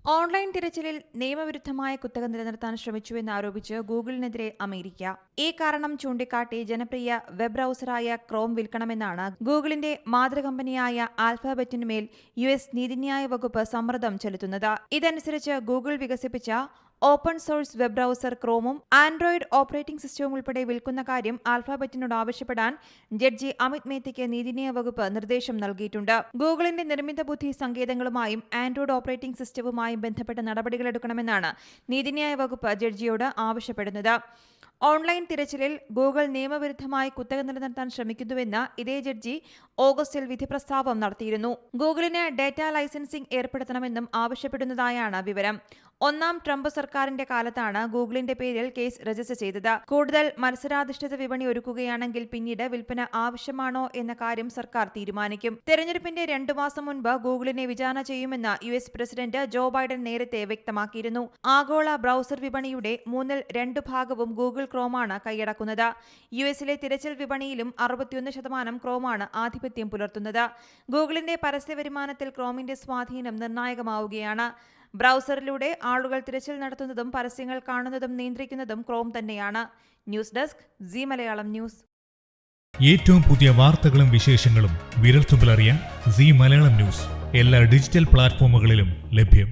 Online തിരച്ചിലിൽ നിയമവിരുദ്ധമായ കുത്തക നിലനിർത്താൻ ശ്രമിച്ചുവെന്നാരോപിച്ച് ഗൂഗിളിനെതിരെ അമേരിക്ക. ഈ കാരണം ചൂണ്ടിക്കാട്ടി ജനപ്രിയ വെബ് ബ്രൗസറായ ക്രോം വിൽക്കണമെന്നാണ് ഗൂഗിളിന്റെ മാതൃകമ്പനിയായ ആൽഫബറ്റിനുമേൽ US നീതിന്യായ വകുപ്പ് സമ്മർദ്ദം ചെലുത്തുന്നത്. ഇതനുസരിച്ച് ഗൂഗിൾ വികസിപ്പിച്ച ഓപ്പൺ സോഴ്സ് വെബ് ബ്രൗസർ ക്രോമും ആൻഡ്രോയിഡ് ഓപ്പറേറ്റിംഗ് സിസ്റ്റവും ഉൾപ്പെടെ വിൽക്കുന്ന കാര്യം ആൽഫബറ്റിനോട് ആവശ്യപ്പെടാൻ ജഡ്ജി അമിത് മേത്തയ്ക്ക് നീതിന്യായ വകുപ്പ് നിർദ്ദേശം നൽകിയിട്ടുണ്ട്. ഗൂഗിളിന്റെ നിർമ്മിത ബുദ്ധി സങ്കേതങ്ങളുമായും ആൻഡ്രോയിഡ് ഓപ്പറേറ്റിംഗ് സിസ്റ്റവുമായും ബന്ധപ്പെട്ട നടപടികളെടുക്കണമെന്നാണ് നീതിന്യായ വകുപ്പ് ജഡ്ജിയോട് ആവശ്യപ്പെടുന്നത്. ഓൺലൈൻ തിരച്ചിലിൽ ഗൂഗിൾ നിയമവിരുദ്ധമായി കുത്തക നിലനിർത്താൻ ശ്രമിക്കുന്നുവെന്ന് ഇതേ ജഡ്ജി ഓഗസ്റ്റിൽ വിധിപ്രസ്താവം നടത്തിയിരുന്നു. ഗൂഗിളിന് ഡേറ്റ ലൈസൻസിംഗ് ഏർപ്പെടുത്തണമെന്നും ആവശ്യപ്പെടുന്നതായാണ് വിവരം. ഒന്നാം ട്രംപ് സർക്കാരിന്റെ കാലത്താണ് ഗൂഗിളിന്റെ പേരിൽ കേസ് രജിസ്റ്റർ ചെയ്തത്. കൂടുതൽ മത്സരാധിഷ്ഠിത വിപണി ഒരുക്കുകയാണെങ്കിൽ പിന്നീട് വിൽപ്പന ആവശ്യമാണോ എന്ന കാര്യം സർക്കാർ തീരുമാനിക്കും. തെരഞ്ഞെടുപ്പിന്റെ 2 മാസം മുൻപ് ഗൂഗിളിനെ വിചാരണ ചെയ്യുമെന്ന് US പ്രസിഡന്റ് ജോ ബൈഡൻ നേരത്തെ വ്യക്തമാക്കിയിരുന്നു. ആഗോള ബ്രൗസർ വിപണിയുടെ 2/3 ഭാഗവും ഗൂഗിൾ ക്രോമാണ് കൈയടക്കുന്നത്. US-ലെ തിരച്ചിൽ വിപണിയിലും 61% ക്രോമാണ് ആധിപത്യം പുലർത്തുന്നത്. ഗൂഗിളിന്റെ പരസ്യ വരുമാനത്തിൽ ക്രോമിന്റെ സ്വാധീനം നിർണായകമാവുകയാണ്. ബ്രൗസറിലൂടെ ആളുകൾ തിരച്ചിൽ നടത്തുന്നതും പരസ്യങ്ങൾ കാണുന്നതും നിയന്ത്രിക്കുന്നതും ക്രോം തന്നെയാണ്. News desk C Malayalam news. ഏറ്റവും പുതിയ വാർത്തകളും വിശേഷങ്ങളും വിരൽത്തുമ്പിലറിയാൻ സി മലയാളം ന്യൂസ് എല്ലാ ഡിജിറ്റൽ പ്ലാറ്റ്ഫോമുകളിലും ലഭ്യം.